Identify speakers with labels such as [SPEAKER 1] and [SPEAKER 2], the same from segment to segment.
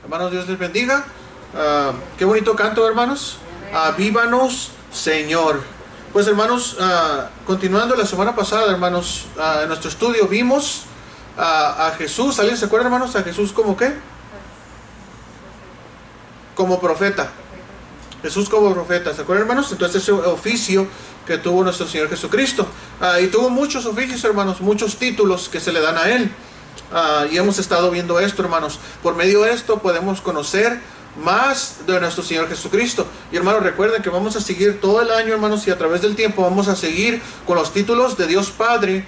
[SPEAKER 1] Hermanos, Dios les bendiga. Qué bonito canto, hermanos. Avívanos, Señor. Pues, hermanos, continuando la semana pasada, hermanos, en nuestro estudio vimos a Jesús. ¿Alguien se acuerda, hermanos? A Jesús como qué? Como profeta. Jesús como profeta, ¿se acuerdan, hermanos? Entonces ese oficio que tuvo nuestro Señor Jesucristo. Y tuvo muchos oficios, hermanos, muchos títulos que se le dan a Él. Y hemos estado viendo esto, hermanos. Por medio de esto podemos conocer más de nuestro Señor Jesucristo. Y hermanos, recuerden que vamos a seguir todo el año, hermanos, y a través del tiempo vamos a seguir con los títulos de Dios Padre,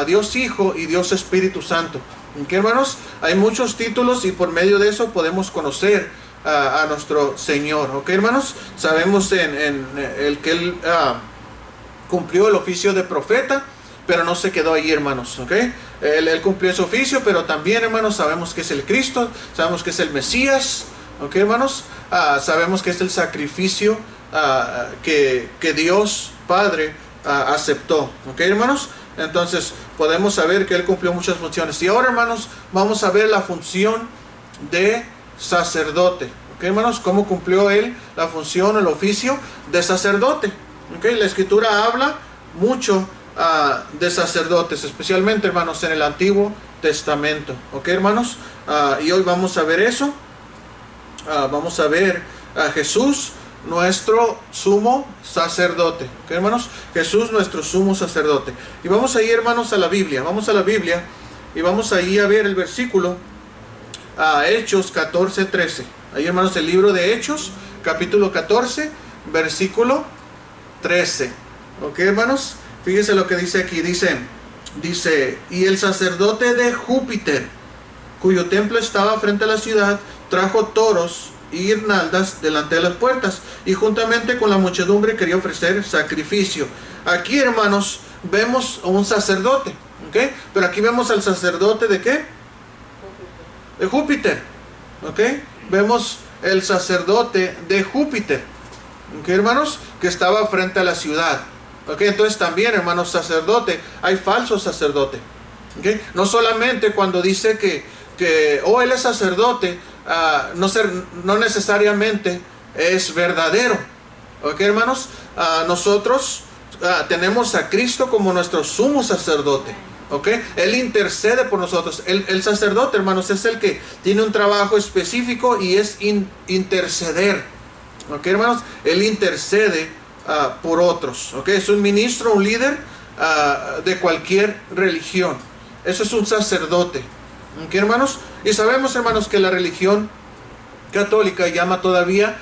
[SPEAKER 1] Dios Hijo y Dios Espíritu Santo. ¿Ok, hermanos? Hay muchos títulos y por medio de eso podemos conocer a nuestro Señor. ¿Ok, hermanos? Sabemos en el que Él cumplió el oficio de profeta, pero no se quedó ahí, hermanos. ¿Ok? Él cumplió ese oficio, pero también, hermanos, sabemos que es el Cristo, sabemos que es el Mesías. ¿Ok, hermanos? Sabemos que es el sacrificio que Dios Padre aceptó. ¿Ok, hermanos? Entonces podemos saber que Él cumplió muchas funciones. Y ahora, hermanos, vamos a ver la función de sacerdote. ¿Ok, hermanos? ¿Cómo cumplió Él la función, el oficio de sacerdote? ¿Ok? La Escritura habla mucho de sacerdotes, especialmente, hermanos, en el Antiguo Testamento. ¿Ok, hermanos? Y hoy vamos a ver eso. Vamos a ver a Jesús, nuestro sumo sacerdote. ¿Ok, hermanos? Jesús, nuestro sumo sacerdote. Y vamos a ir, hermanos, a la Biblia. Vamos a la Biblia y vamos ahí a ver el versículo Hechos 14:13. Ahí, hermanos, el libro de Hechos, capítulo 14, versículo 13. ¿Ok, hermanos? Fíjense lo que dice aquí. Dice, y el sacerdote de Júpiter, cuyo templo estaba frente a la ciudad, trajo toros y guirnaldas delante de las puertas, y juntamente con la muchedumbre quería ofrecer sacrificio. Aquí, hermanos, vemos a un sacerdote. ¿Ok? Pero aquí vemos al sacerdote ¿de qué? De Júpiter. ¿Ok? Vemos el sacerdote de Júpiter. ¿Ok, hermanos? Que estaba frente a la ciudad. ¿Ok? Entonces también, hermanos, sacerdote, hay falso sacerdote. ¿Ok? No solamente cuando dice que él es sacerdote, no necesariamente es verdadero. ¿Ok, hermanos? Nosotros tenemos a Cristo como nuestro sumo sacerdote. ¿Ok? Él intercede por nosotros. El sacerdote, hermanos, es el que tiene un trabajo específico y es interceder. ¿Ok, hermanos? Él intercede por otros. ¿Ok? Es un ministro, un líder de cualquier religión. Eso es un sacerdote. ¿Ok, hermanos? Y sabemos, hermanos, que la religión católica llama todavía,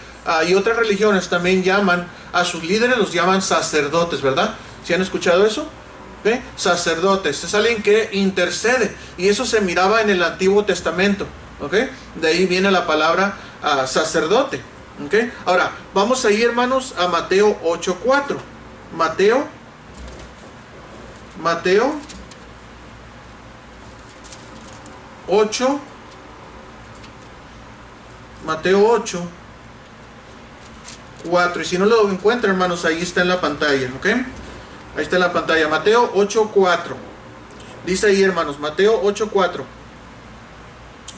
[SPEAKER 1] y otras religiones también llaman a sus líderes, los llaman sacerdotes, ¿verdad? ¿Sí han escuchado eso? ¿Okay? Sacerdotes, es alguien que intercede, y eso se miraba en el Antiguo Testamento. ¿Ok? De ahí viene la palabra sacerdote. ¿Ok? Ahora, vamos a ir, hermanos, a Mateo 8:4. Mateo 8, Mateo 8, 4. Y si no lo encuentran, hermanos, ahí está en la pantalla. ¿Ok? Ahí está en la pantalla. Mateo 8, 4. Dice ahí, hermanos, Mateo 8, 4.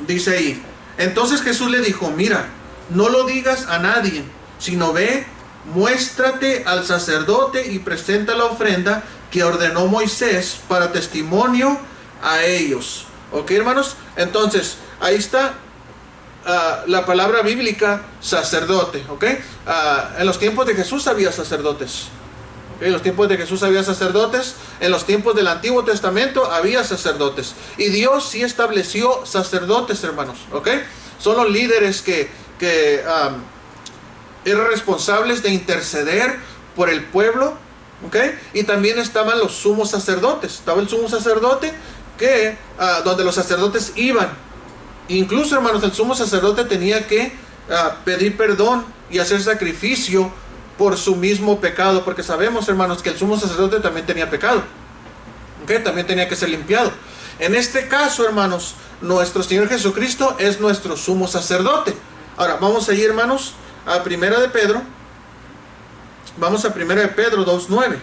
[SPEAKER 1] Dice ahí, entonces Jesús le dijo, mira, no lo digas a nadie, sino ve, muéstrate al sacerdote y presenta la ofrenda que ordenó Moisés para testimonio a ellos. ¿Ok, hermanos? Entonces, ahí está la palabra bíblica sacerdote. ¿Ok? En los tiempos de Jesús había sacerdotes. ¿Ok? En los tiempos de Jesús había sacerdotes. En los tiempos del Antiguo Testamento había sacerdotes. Y Dios sí estableció sacerdotes, hermanos. ¿Ok? Son los líderes que eran responsables de interceder por el pueblo. ¿Ok? Y también estaban los sumos sacerdotes. Estaba el sumo sacerdote donde los sacerdotes iban. Incluso, hermanos, el sumo sacerdote tenía que pedir perdón y hacer sacrificio por su mismo pecado, porque sabemos, hermanos, que el sumo sacerdote también tenía pecado. ¿Ok? También tenía que ser limpiado. En este caso, hermanos, nuestro Señor Jesucristo es nuestro sumo sacerdote. Ahora, vamos a ir, hermanos, a Primera de Pedro. Vamos a Primera de Pedro 2:9.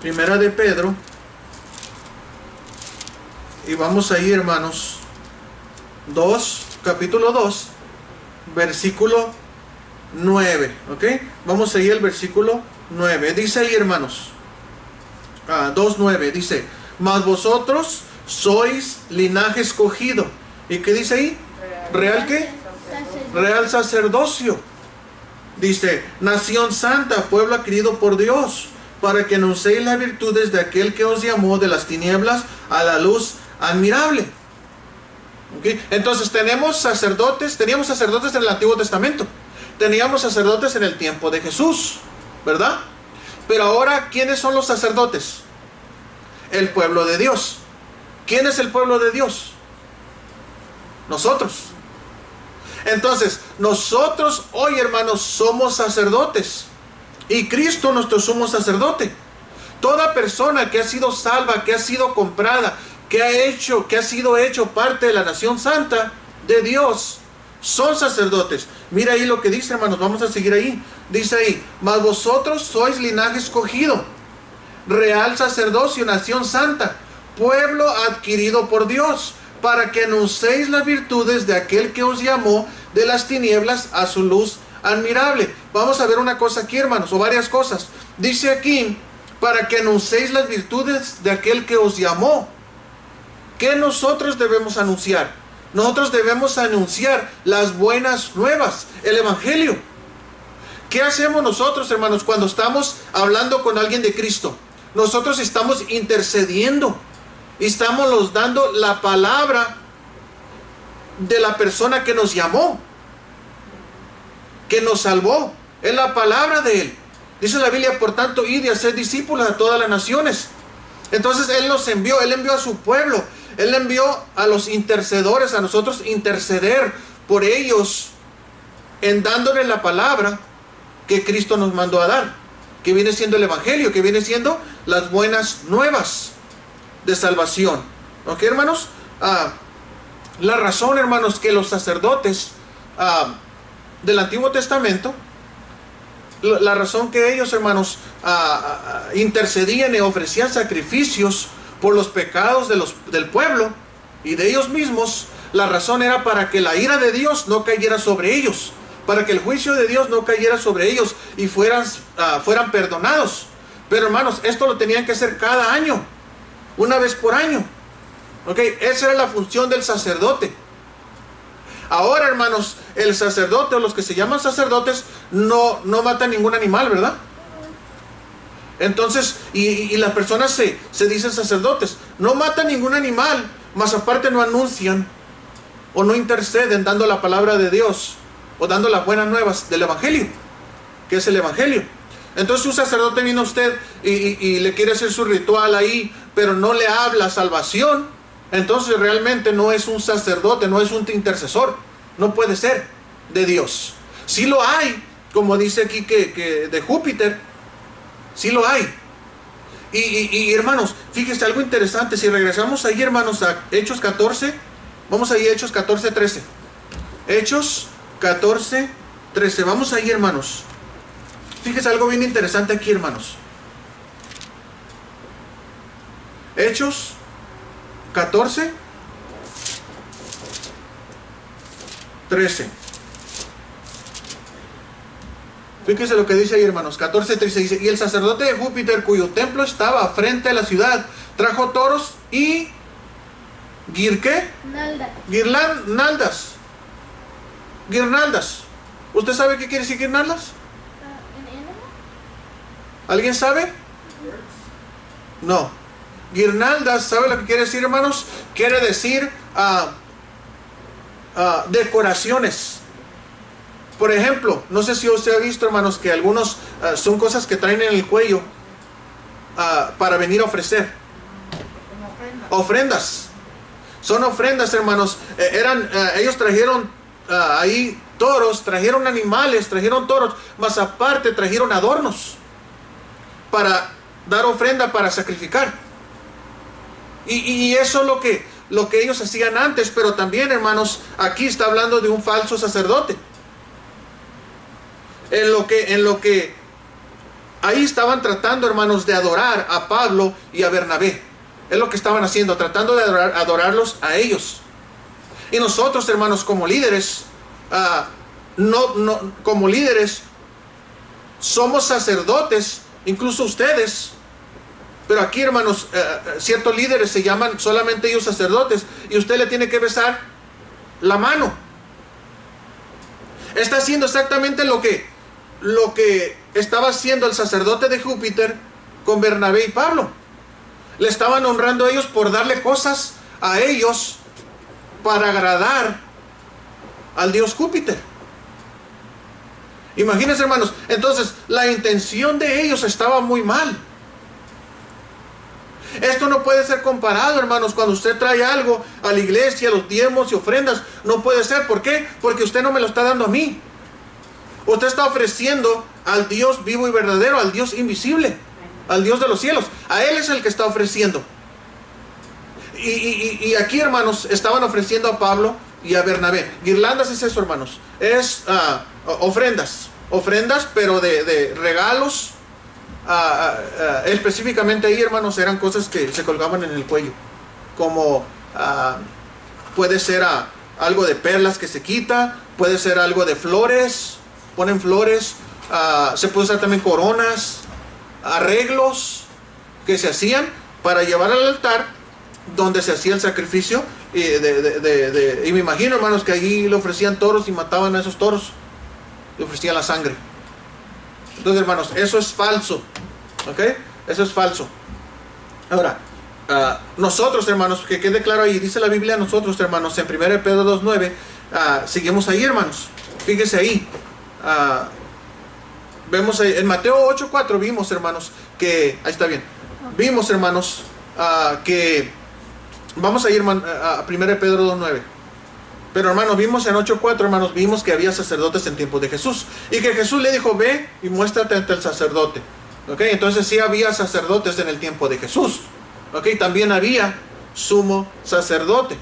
[SPEAKER 1] Primera de Pedro. Y vamos a ir, hermanos, 2, capítulo 2, versículo 9. ¿Ok? Vamos a ir al versículo 9. Dice ahí, hermanos, 2:9, dice: mas vosotros sois linaje escogido. ¿Y qué dice ahí? ¿Real qué? Real sacerdocio. Dice: nación santa, pueblo adquirido por Dios, para que anunciéis las virtudes de aquel que os llamó de las tinieblas a la luz admirable. ¿Okay? Entonces teníamos sacerdotes en el Antiguo Testamento, teníamos sacerdotes en el tiempo de Jesús, ¿verdad? Pero ahora, ¿quiénes son los sacerdotes? El pueblo de Dios. ¿Quién es el pueblo de Dios? Nosotros. Entonces, nosotros hoy, hermanos, somos sacerdotes, y Cristo nuestro sumo sacerdote. Toda persona que ha sido salva, que ha sido comprada, que ha sido hecho parte de la nación santa de Dios, son sacerdotes. Mira ahí lo que dice, hermanos, vamos a seguir ahí. Dice ahí: mas vosotros sois linaje escogido, real sacerdocio, nación santa, pueblo adquirido por Dios, para que anunciéis las virtudes de aquel que os llamó de las tinieblas a su luz admirable. Vamos a ver una cosa aquí, hermanos, o varias cosas. Dice aquí: para que anunciéis las virtudes de aquel que os llamó. ¿Qué nosotros debemos anunciar? Nosotros debemos anunciar las buenas nuevas, el evangelio. ¿Qué hacemos nosotros, hermanos, cuando estamos hablando con alguien de Cristo? Nosotros estamos intercediendo, estamos dando la palabra de la persona que nos llamó, que nos salvó. Es la palabra de Él. Dice la Biblia: por tanto, id y haced discípulos a todas las naciones. Entonces Él nos envió, Él envió a su pueblo, Él envió a los intercedores, a nosotros interceder por ellos, en dándoles la palabra que Cristo nos mandó a dar, que viene siendo el evangelio, que viene siendo las buenas nuevas de salvación. ¿Ok, hermanos? La razón, hermanos, que los sacerdotes del Antiguo Testamento, la razón que ellos, hermanos, intercedían y ofrecían sacrificios por los pecados del pueblo y de ellos mismos, la razón era para que la ira de Dios no cayera sobre ellos, para que el juicio de Dios no cayera sobre ellos y fueran perdonados. Pero, hermanos, esto lo tenían que hacer cada año, una vez por año. ¿Ok? Esa era la función del sacerdote. Ahora, hermanos, el sacerdote, o los que se llaman sacerdotes, no matan ningún animal, ¿verdad? Entonces, y las personas se dicen sacerdotes, no matan ningún animal, mas aparte no anuncian o no interceden dando la palabra de Dios o dando las buenas nuevas del evangelio, que es el evangelio. Entonces, un sacerdote viene a usted y le quiere hacer su ritual ahí, pero no le habla salvación. Entonces realmente no es un sacerdote, no es un intercesor, no puede ser de Dios. Sí lo hay, como dice aquí que de Júpiter, sí lo hay. Y hermanos, fíjense algo interesante. Si regresamos ahí, hermanos, a Hechos 14, vamos ahí a Hechos 14:13. Hechos 14:13, vamos ahí, hermanos. Fíjense algo bien interesante aquí, hermanos. Hechos 14:13. Fíjense lo que dice ahí, hermanos. 14:13 dice: y el sacerdote de Júpiter, cuyo templo estaba frente a la ciudad, trajo toros y guirnaldas. ¿Usted sabe qué quiere decir guirnaldas? ¿Alguien sabe? No. Guirnaldas, ¿sabe lo que quiere decir, hermanos? Quiere decir decoraciones. Por ejemplo, no sé si usted ha visto, hermanos, que algunos son cosas que traen en el cuello para venir a ofrecer. Ofrendas. Son ofrendas, hermanos. Ellos trajeron ahí toros, trajeron animales, trajeron toros, más aparte trajeron adornos para dar ofrenda, para sacrificar. Y eso es lo que ellos hacían antes. Pero también, hermanos, aquí está hablando de un falso sacerdote. En lo que ahí estaban tratando, hermanos, de adorar a Pablo y a Bernabé. Es lo que estaban haciendo, tratando de adorarlos a ellos. Y nosotros, hermanos, como líderes, como líderes, somos sacerdotes, incluso ustedes. Pero aquí, hermanos, ciertos líderes se llaman solamente ellos sacerdotes, y usted le tiene que besar la mano. Está haciendo exactamente lo que estaba haciendo el sacerdote de Júpiter con Bernabé y Pablo. Le estaban honrando a ellos por darle cosas a ellos para agradar al dios Júpiter. Imagínense, hermanos, entonces la intención de ellos estaba muy mal. Esto no puede ser comparado, hermanos, cuando usted trae algo a la iglesia, los diezmos y ofrendas. No puede ser. ¿Por qué? Porque usted no me lo está dando a mí. Usted está ofreciendo al Dios vivo y verdadero, al Dios invisible, al Dios de los cielos. A Él es el que está ofreciendo. Y aquí, hermanos, estaban ofreciendo a Pablo y a Bernabé. Guirlandas es eso, hermanos. Es ofrendas, pero de regalos. Específicamente ahí, hermanos, eran cosas que se colgaban en el cuello, como puede ser algo de perlas que se quita, puede ser algo de flores, ponen flores, se puede usar también coronas, arreglos que se hacían para llevar al altar donde se hacía el sacrificio, y me imagino, hermanos, que allí le ofrecían toros y mataban a esos toros, le ofrecían la sangre. Entonces, hermanos, eso es falso. ¿Ok? Eso es falso. Ahora, nosotros, hermanos, que quede claro ahí, dice la Biblia, nosotros, hermanos, en 1 Pedro 2:9, seguimos ahí, hermanos. Fíjense ahí. Vemos ahí, en Mateo 8:4 vimos, hermanos, que... Ahí está bien. Vimos, hermanos, que... Vamos a ir a 1 Pedro 2:9. Pero, hermanos, vimos en 8:4, hermanos, vimos que había sacerdotes en tiempos de Jesús. Y que Jesús le dijo, ve y muéstrate ante el sacerdote. ¿Ok? Entonces sí había sacerdotes en el tiempo de Jesús. ¿Ok? También había sumo sacerdote.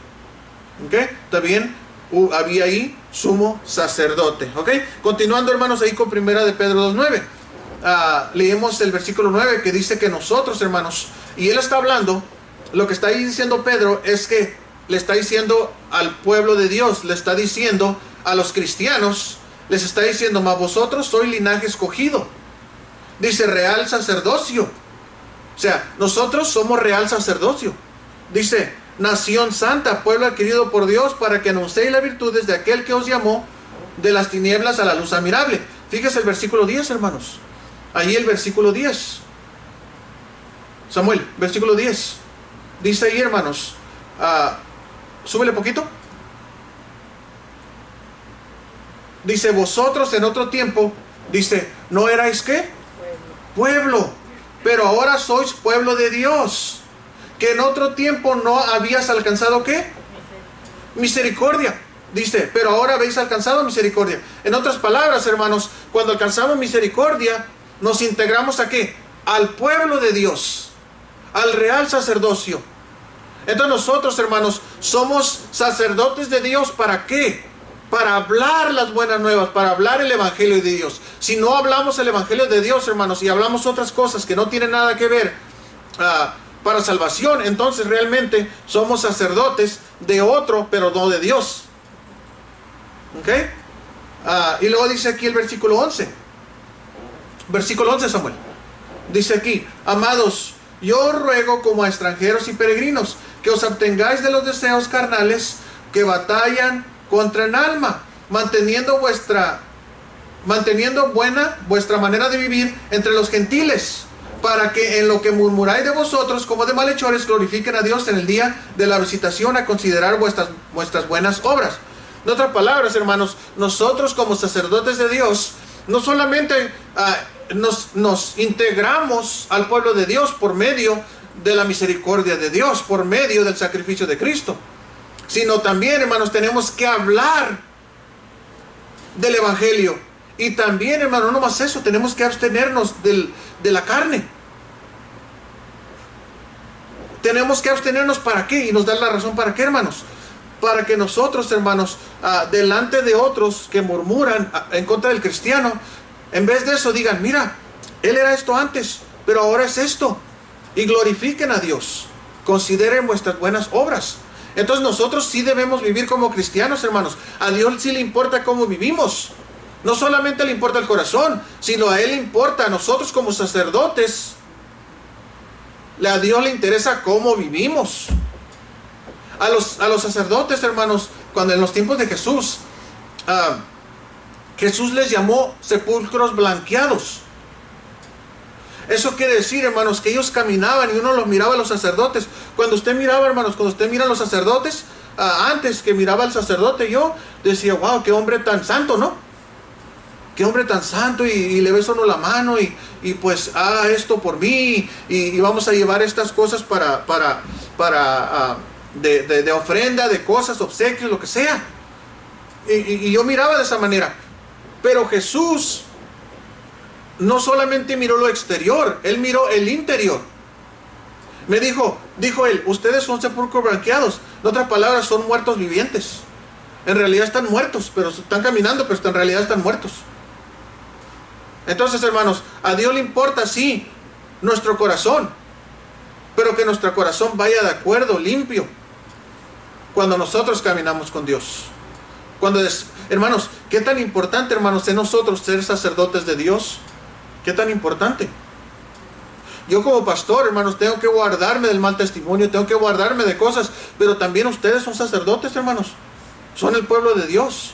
[SPEAKER 1] ¿Ok? También había ahí sumo sacerdote. ¿Ok? Continuando, hermanos, ahí con 1 Pedro 2:9. Leemos el versículo 9 que dice que nosotros, hermanos, y él está hablando, lo que está ahí diciendo Pedro es que le está diciendo al pueblo de Dios, le está diciendo a los cristianos, les está diciendo, mas vosotros sois linaje escogido. Dice real sacerdocio. O sea, nosotros somos real sacerdocio. Dice, nación santa, pueblo adquirido por Dios, para que anunciéis las virtudes de aquel que os llamó de las tinieblas a la luz admirable. Fíjese el versículo 10, hermanos. Ahí el versículo 10. Samuel, versículo 10. Dice ahí, hermanos, súbele poquito. Dice, vosotros en otro tiempo, dice, ¿no erais qué? Pueblo. Pero ahora sois pueblo de Dios. Que en otro tiempo no habías alcanzado ¿qué? Misericordia. Dice, pero ahora habéis alcanzado misericordia. En otras palabras, hermanos, cuando alcanzamos misericordia, nos integramos ¿a qué? Al pueblo de Dios, al real sacerdocio. Entonces nosotros, hermanos, somos sacerdotes de Dios. ¿Para qué? Para hablar las buenas nuevas, para hablar el evangelio de Dios. Si no hablamos el evangelio de Dios, hermanos, y hablamos otras cosas que no tienen nada que ver para salvación, entonces realmente somos sacerdotes de otro, pero no de Dios. ¿Ok? Y luego dice aquí el versículo 11. Versículo 11, Samuel. Dice aquí, amados, yo os ruego como a extranjeros y peregrinos, que os abstengáis de los deseos carnales que batallan contra el alma, manteniendo buena vuestra manera de vivir entre los gentiles, para que en lo que murmuráis de vosotros como de malhechores glorifiquen a Dios en el día de la visitación, a considerar vuestras buenas obras. En otras palabras, hermanos, nosotros como sacerdotes de Dios, no solamente nos integramos al pueblo de Dios por medio de la misericordia de Dios, por medio del sacrificio de Cristo, sino también, hermanos, tenemos que hablar del evangelio. Y también, hermano, no más eso, tenemos que abstenernos de la carne. Tenemos que abstenernos, ¿para qué? Y nos da la razón para qué, hermanos. Para que nosotros, hermanos, delante de otros que murmuran en contra del cristiano, en vez de eso digan, mira, él era esto antes, pero ahora es esto. Y glorifiquen a Dios. Consideren vuestras buenas obras. Entonces nosotros sí debemos vivir como cristianos, hermanos. A Dios sí le importa cómo vivimos. No solamente le importa el corazón, sino a Él le importa, a nosotros como sacerdotes, a Dios le interesa cómo vivimos. A los sacerdotes, hermanos, cuando en los tiempos de Jesús, Jesús les llamó sepulcros blanqueados. Eso quiere decir, hermanos, que ellos caminaban y uno los miraba a los sacerdotes. Cuando usted miraba, hermanos, cuando usted mira a los sacerdotes, antes que miraba al sacerdote, yo decía, wow, qué hombre tan santo, ¿no? Qué hombre tan santo, y le beso uno la mano y pues haga esto por mí y vamos a llevar estas cosas de ofrenda, de cosas, obsequios, lo que sea. Y yo miraba de esa manera. Pero Jesús no solamente miró lo exterior, Él miró el interior. Dijo Él, ustedes son sepulcros blanqueados. En otras palabras, son muertos vivientes. En realidad están muertos, pero están caminando, pero en realidad están muertos. Entonces, hermanos, a Dios le importa, sí, nuestro corazón, pero que nuestro corazón vaya de acuerdo, limpio, cuando nosotros caminamos con Dios. Hermanos, qué tan importante, hermanos, es nosotros ser sacerdotes de Dios. Qué tan importante. Yo como pastor, hermanos, tengo que guardarme del mal testimonio, tengo que guardarme de cosas, pero también ustedes son sacerdotes, hermanos. Son el pueblo de Dios.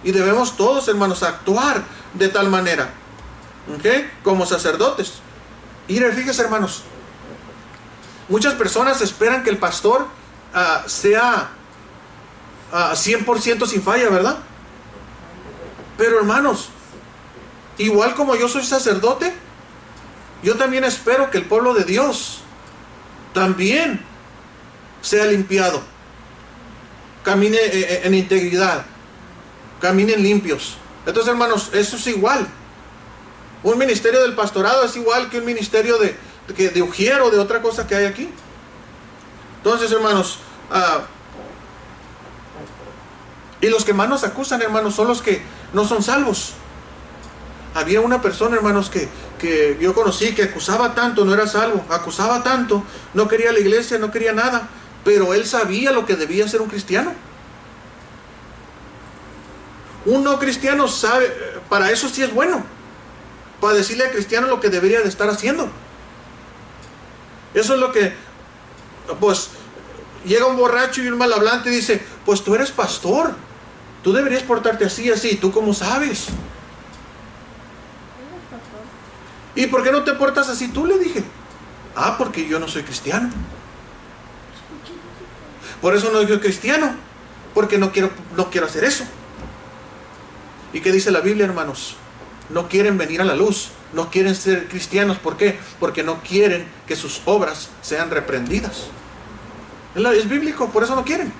[SPEAKER 1] Y debemos todos, hermanos, actuar de tal manera, ¿ok? Como sacerdotes. Y fíjense, hermanos, muchas personas esperan que el pastor sea 100% sin falla, ¿verdad? Pero, hermanos, igual como yo soy sacerdote, yo también espero que el pueblo de Dios también sea limpiado, camine en integridad, caminen limpios. Entonces, hermanos, eso es igual. Un ministerio del pastorado es igual que un ministerio de ujier o de otra cosa que hay aquí. Entonces, hermanos, y los que más nos acusan, hermanos, son los que no son salvos. Había una persona, hermanos, que yo conocí, que acusaba tanto, no era salvo, acusaba tanto, no quería la iglesia, no quería nada, pero él sabía lo que debía ser un cristiano. Un no cristiano sabe, para eso sí es bueno, para decirle al cristiano lo que debería de estar haciendo. Eso es lo que, pues, llega un borracho y un malhablante y dice, pues tú eres pastor, tú deberías portarte así, así, ¿tú cómo sabes? ¿Y por qué no te portas así tú? Le dije. Porque yo no soy cristiano. Por eso no soy cristiano, porque no quiero hacer eso. ¿Y qué dice la Biblia, hermanos? No quieren venir a la luz, no quieren ser cristianos. ¿Por qué? Porque no quieren que sus obras sean reprendidas. Es bíblico, por eso no quieren.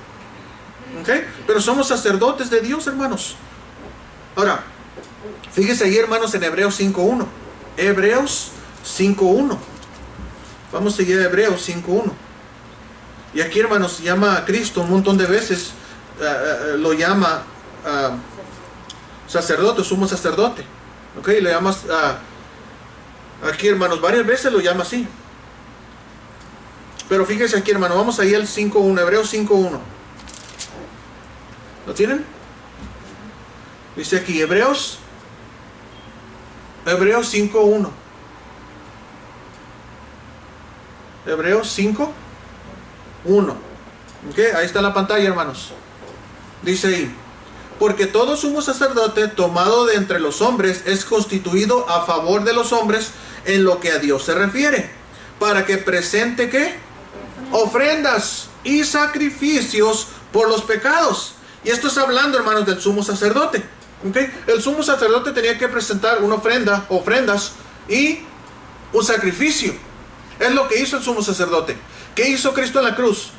[SPEAKER 1] ¿Okay? Pero somos sacerdotes de Dios, hermanos. Ahora, fíjese ahí, hermanos, en Hebreos 5.1. Hebreos 5.1. Vamos a seguir a Hebreos 5.1. Y aquí, hermanos, llama a Cristo un montón de veces. Lo llama sacerdote, sumo sacerdote. ¿Ok? Le llamas aquí, hermanos, varias veces lo llama así. Pero fíjese aquí, hermano, vamos ahí al 5.1, Hebreos 5.1. ¿Lo tienen? Dice aquí, Hebreos 5.1. Hebreos 5.1. ¿Ok? Ahí está la pantalla, hermanos. Dice ahí, porque todo sumo sacerdote tomado de entre los hombres es constituido a favor de los hombres en lo que a Dios se refiere, para que presente, ¿qué? Ofrendas y sacrificios por los pecados. Y esto está hablando, hermanos, del sumo sacerdote. ¿Okay? El sumo sacerdote tenía que presentar una ofrenda, ofrendas y un sacrificio. Es lo que hizo el sumo sacerdote. ¿Qué hizo Cristo en la cruz?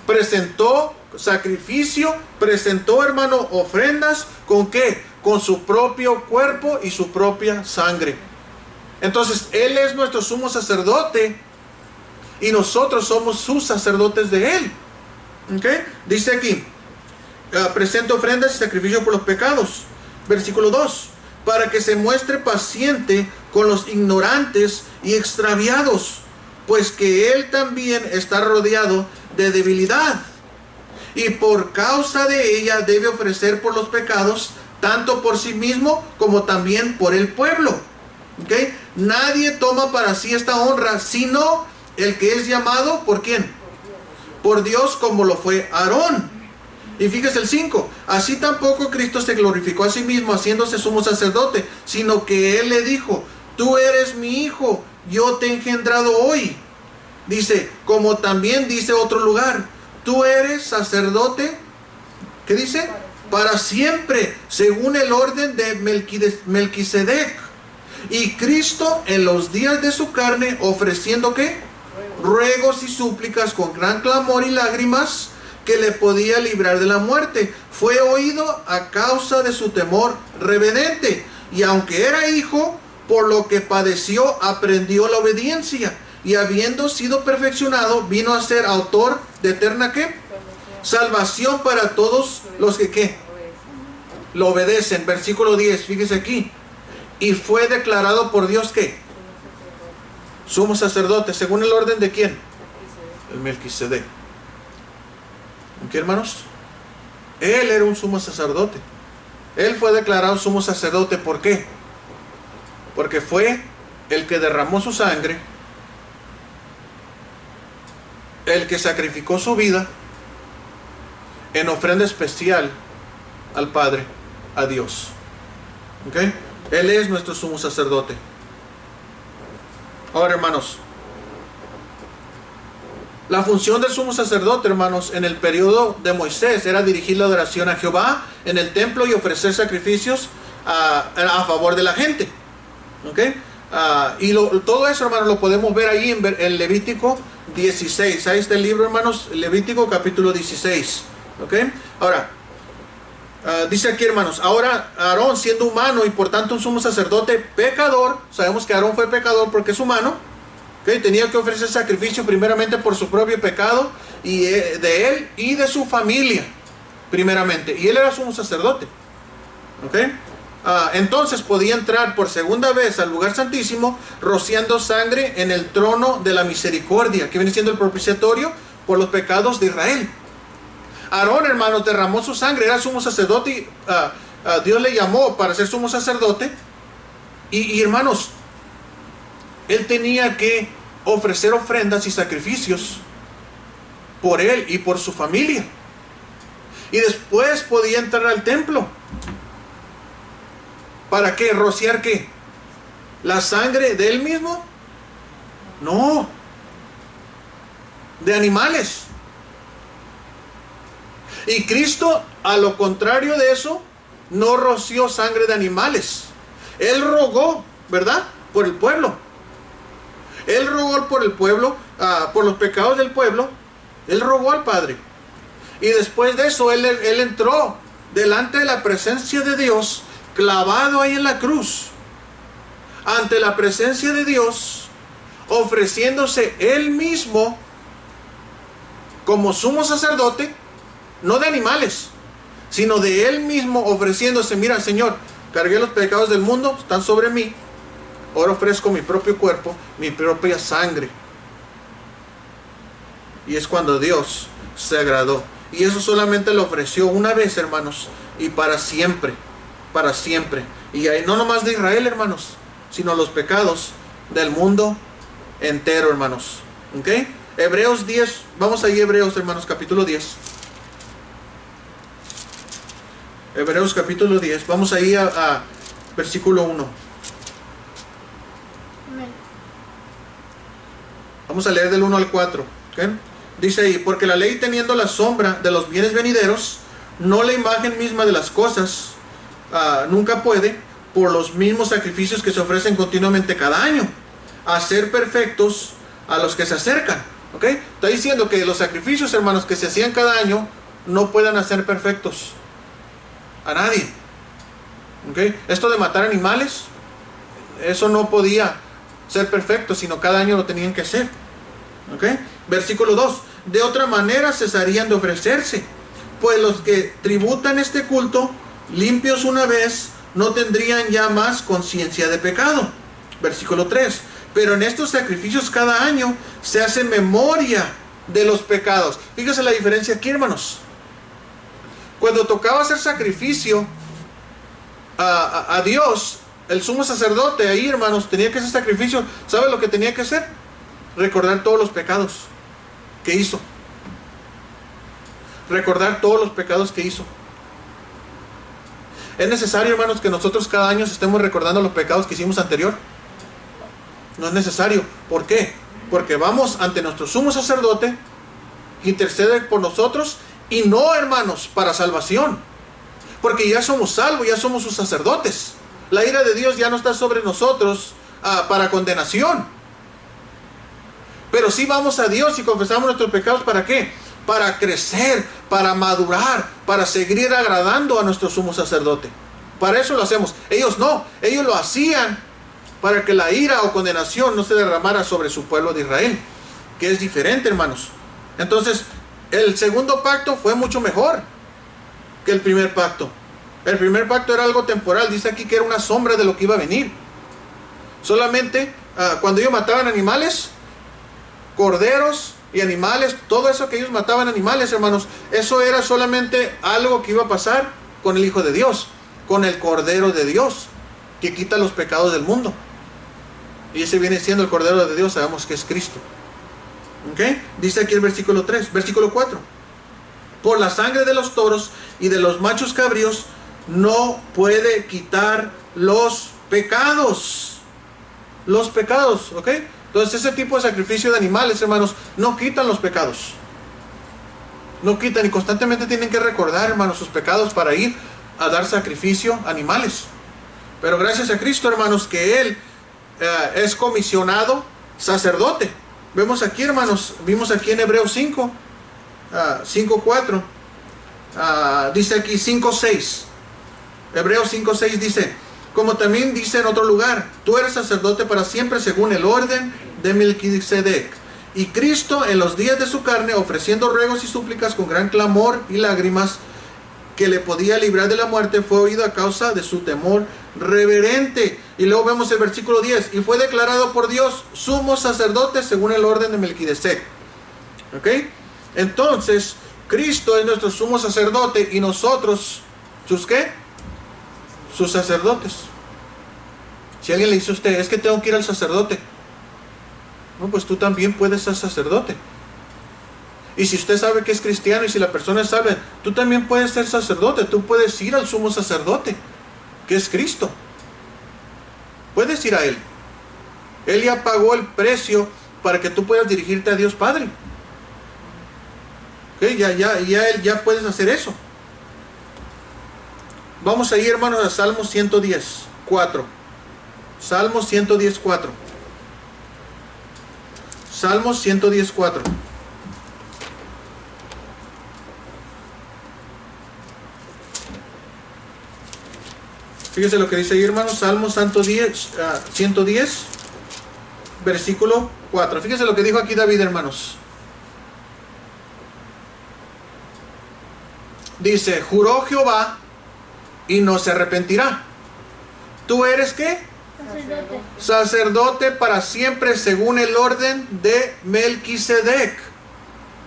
[SPEAKER 1] Presentó sacrificio, presentó, hermano, ofrendas. ¿Con qué? Con su propio cuerpo y su propia sangre. Entonces, Él es nuestro sumo sacerdote y nosotros somos sus sacerdotes de Él. ¿Okay? Dice aquí, presenta ofrendas y sacrificio por los pecados. Versículo 2, para que se muestre paciente con los ignorantes y extraviados, pues que Él también está rodeado de debilidad. y por causa de ella debe ofrecer por los pecados, tanto por sí mismo como también por el pueblo. ¿Okay? Nadie toma para sí esta honra, sino el que es llamado, ¿por quién? Por Dios, como lo fue Aarón. Y fíjese el 5, así tampoco Cristo se glorificó a sí mismo haciéndose sumo sacerdote, sino que Él le dijo, tú eres mi hijo, yo te he engendrado hoy. Dice, como también dice otro lugar, tú eres sacerdote, ¿qué dice? Para siempre, según el orden de Melquisedec. Y Cristo en los días de su carne, ofreciendo ¿qué? Ruegos y súplicas con gran clamor y lágrimas, que le podía librar de la muerte, fue oído a causa de su temor reverente, y aunque era hijo, por lo que padeció, aprendió la obediencia, y habiendo sido perfeccionado, vino a ser autor de eterna ¿qué? Salvación para todos los que ¿qué? Lo obedecen. Versículo 10, fíjese aquí, y fue declarado por Dios ¿qué? Sumo sacerdote, según el orden de ¿quién? El Melquisedec. ¿Qué, hermanos? Él era un sumo sacerdote. Él fue declarado sumo sacerdote. ¿Por qué? Porque fue el que derramó su sangre, el que sacrificó su vida en ofrenda especial al Padre, a Dios. ¿Ok? Él es nuestro sumo sacerdote. Ahora, hermanos, la función del sumo sacerdote, hermanos, en el periodo de Moisés era dirigir la adoración a Jehová en el templo y ofrecer sacrificios a favor de la gente. ¿Ok? Y todo eso, hermanos, lo podemos ver ahí en Levítico 16. Ahí está el libro, hermanos, Levítico capítulo 16. ¿Ok? Ahora, dice aquí, hermanos, ahora Aarón, siendo humano y por tanto un sumo sacerdote pecador, sabemos que Aarón fue pecador porque es humano, ¿okay? Tenía que ofrecer sacrificio primeramente por su propio pecado y de él y de su familia primeramente, y él era sumo sacerdote. ¿Okay? Entonces podía entrar por segunda vez al lugar santísimo rociando sangre en el trono de la misericordia, que viene siendo el propiciatorio por los pecados de Israel. Aarón, hermanos, derramó su sangre, era sumo sacerdote y Dios le llamó para ser sumo sacerdote. Y hermanos, él tenía que ofrecer ofrendas y sacrificios por él y por su familia. Y después podía entrar al templo. ¿Para qué? ¿Rociar qué? ¿La sangre de él mismo? No. De animales. Y Cristo, a lo contrario de eso, no roció sangre de animales. Él rogó, ¿verdad? Por el pueblo. Él rogó por el pueblo, por los pecados del pueblo. Él rogó al Padre. Y después de eso, él entró delante de la presencia de Dios, clavado ahí en la cruz, ante la presencia de Dios, ofreciéndose él mismo como sumo sacerdote, no de animales, sino de él mismo ofreciéndose. Mira, Señor, cargué los pecados del mundo, están sobre mí, ahora ofrezco mi propio cuerpo, mi propia sangre. Y es cuando Dios se agradó. Y eso solamente lo ofreció una vez, hermanos, y para siempre. Para siempre. Y ahí no nomás de Israel, hermanos, sino los pecados del mundo entero, hermanos. ¿Ok? Hebreos 10, vamos ahí, Hebreos, hermanos, capítulo 10. Hebreos capítulo 10, vamos ahí a versículo 1. Vamos a leer del 1 al 4. ¿Okay? Dice ahí, porque la ley teniendo la sombra de los bienes venideros, no la imagen misma de las cosas, nunca puede, por los mismos sacrificios que se ofrecen continuamente cada año, hacer perfectos a los que se acercan. ¿Ok? Está diciendo que los sacrificios, hermanos, que se hacían cada año, no puedan hacer perfectos a nadie. ¿Ok? Esto de matar animales, eso no podía ser perfecto, sino cada año lo tenían que hacer. ¿Ok? Versículo 2. De otra manera cesarían de ofrecerse, pues los que tributan este culto, limpios una vez, no tendrían ya más conciencia de pecado. Versículo 3. Pero en estos sacrificios cada año se hace memoria de los pecados. Fíjese la diferencia aquí, hermanos. Cuando tocaba hacer sacrificio a Dios, el sumo sacerdote ahí, hermanos, tenía que hacer sacrificio. ¿Sabe lo que tenía que hacer? Recordar todos los pecados que hizo. Recordar todos los pecados que hizo. ¿Es necesario, hermanos, que nosotros cada año estemos recordando los pecados que hicimos anterior? No es necesario. ¿Por qué? Porque vamos ante nuestro sumo sacerdote, intercede por nosotros, y no, hermanos, para salvación. Porque ya somos salvos, ya somos sus sacerdotes. La ira de Dios ya no está sobre nosotros para condenación. Pero sí vamos a Dios y confesamos nuestros pecados. ¿Para qué? Para crecer, para madurar, para seguir agradando a nuestro sumo sacerdote. Para eso lo hacemos. Ellos no, ellos lo hacían para que la ira o condenación no se derramara sobre su pueblo de Israel, que es diferente, hermanos. Entonces, el segundo pacto fue mucho mejor que el primer pacto. El primer pacto era algo temporal, dice aquí que era una sombra de lo que iba a venir. Solamente cuando ellos mataban animales, corderos y animales, todo eso que ellos mataban animales, hermanos, eso era solamente algo que iba a pasar con el Hijo de Dios, con el Cordero de Dios, que quita los pecados del mundo. Y ese viene siendo el Cordero de Dios, sabemos que es Cristo. ¿Ok? Dice aquí el versículo 4. Por la sangre de los toros y de los machos cabríos no puede quitar los pecados. Los pecados, ¿ok? Entonces ese tipo de sacrificio de animales, hermanos, no quitan los pecados. No quitan, y constantemente tienen que recordar, hermanos, sus pecados para ir a dar sacrificio a animales. Pero gracias a Cristo, hermanos, que Él es comisionado sacerdote. Vemos aquí, hermanos, vimos aquí en Hebreos 5:4. Dice aquí 5:6. Hebreos 5:6 dice: como también dice en otro lugar, tú eres sacerdote para siempre según el orden de Melquisedec. Y Cristo en los días de su carne, ofreciendo ruegos y súplicas con gran clamor y lágrimas, que le podía librar de la muerte, fue oído a causa de su temor reverente. Y luego vemos el versículo 10: y fue declarado por Dios sumo sacerdote según el orden de Melquisedec. ¿Ok? Entonces, Cristo es nuestro sumo sacerdote y nosotros, ¿sus qué? Sus sacerdotes. Si alguien le dice a usted, es que tengo que ir al sacerdote, no, pues tú también puedes ser sacerdote. Y si usted sabe que es cristiano y si la persona sabe, tú también puedes ser sacerdote. Tú puedes ir al sumo sacerdote, que es Cristo. Puedes ir a Él. Él ya pagó el precio para que tú puedas dirigirte a Dios Padre. ¿Okay? Ya puedes hacer eso. Vamos ahí, hermanos, a Salmo 110:4. Salmo 110:4. Salmo 110:4. Fíjese lo que dice ahí, hermanos. Salmo 110, versículo 4. Fíjese lo que dijo aquí David, hermanos. Dice: juró Jehová y no se arrepentirá. ¿Tú eres qué?
[SPEAKER 2] Sacerdote.
[SPEAKER 1] Sacerdote para siempre según el orden de Melquisedec.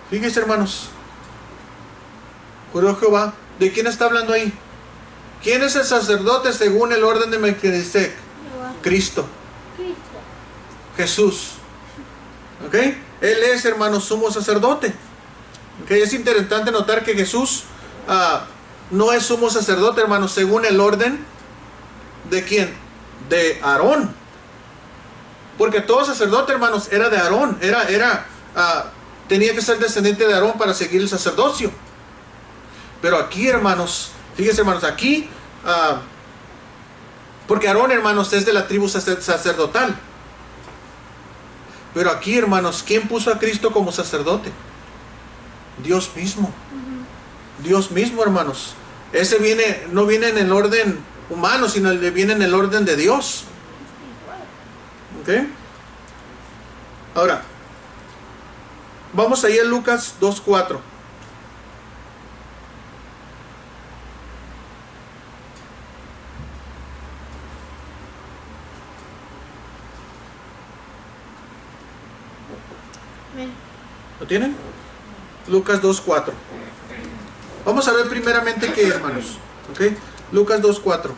[SPEAKER 1] Fíjense, hermanos. Juró Jehová. ¿De quién está hablando ahí? ¿Quién es el sacerdote según el orden de Melquisedec? Cristo. Jesús. ¿Ok? Él es, hermanos, sumo sacerdote. ¿Ok? Es interesante notar que Jesús no es sumo sacerdote, hermanos, según el orden de ¿quién? De Aarón. Porque todo sacerdote, hermanos, era de Aarón. Tenía que ser descendiente de Aarón para seguir el sacerdocio. Pero aquí, hermanos, fíjense, hermanos, aquí, porque Aarón, hermanos, es de la tribu sacerdotal. Pero aquí, hermanos, ¿quién puso a Cristo como sacerdote? Dios mismo. Dios mismo, hermanos. Ese no viene en el orden humano, sino viene en el orden de Dios. ¿Ok? Ahora, vamos ahí a Lucas 2:4. ¿Lo tienen? Lucas 2:4. Vamos a ver primeramente qué, hermanos. ¿Ok? Lucas 2:4.